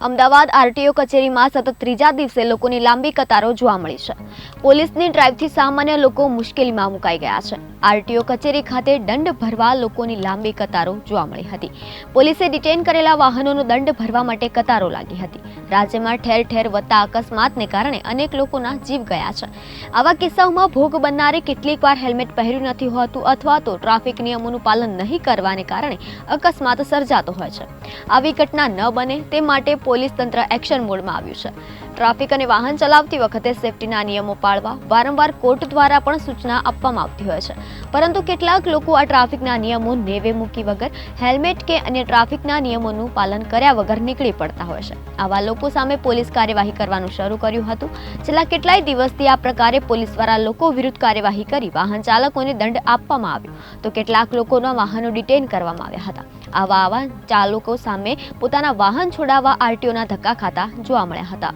Ahmedabad RTO કચેરીમાં સતત ત્રીજા દિવસે લોકોની લાંબી કતારો જોવા મળી છે। પોલીસની ડ્રાઈવથી સામાન્ય લોકો મુશ્કેલીમાં મુકાઈ ગયા છે। આરટીઓ કચેરી ખાતે દંડ ભરવા લોકોની લાંબી કતારો જોવા મળી હતી। પોલીસે ડિટેન કરેલા વાહનોનો દંડ ભરવા માટે કતારો લાગી હતી। રાજ્યમાં ઠેર ઠેર વધતા અકસ્માતને કારણે અનેક લોકોના જીવ ગયા છે। આવા કિસ્સાઓમાં ભોગ બનનારે કેટલીકવાર હેલ્મેટ પહેર્યું નથી હોતું અથવા તો ટ્રાફિક નિયમોનું પાલન નહીં કરવાને કારણે અકસ્માત સર્જાતો હોય છે। આવી ઘટના ન બને તે માટે પોલીસ તંત્ર એક્શન મોડમાં આવ્યું છે। ટ્રાફિક અને વાહન ચલાવતી વખતે સેફટીના નિયમો પાળવા વારંવાર કોર્ટ દ્વારા પણ સૂચના આપવામાં આવતી હોય છે, પરંતુ કેટલાક લોકો આ ટ્રાફિકના નિયમો નેવે મૂકી વગર હેલ્મેટ કે અન્ય ટ્રાફિકના નિયમોનું પાલન કર્યા વગર નીકળી પડતા હોય છે। આવા લોકો સામે પોલીસ કાર્યવાહી કરવાનું શરૂ કર્યું હતું। છેલ્લા કેટલાય દિવસથી આ પ્રકારે પોલીસ દ્વારા લોકો વિરુદ્ધ કાર્યવાહી કરી વાહન ચાલકોને દંડ આપવામાં આવ્યો, તો કેટલાક લોકોના વાહનો ડિટેન કરવામાં આવ્યા હતા। આવા ચાલકો સામે પોતાના વાહન છોડાવવા આરટીઓના ધક્કા ખાતા જોવા મળ્યા હતા।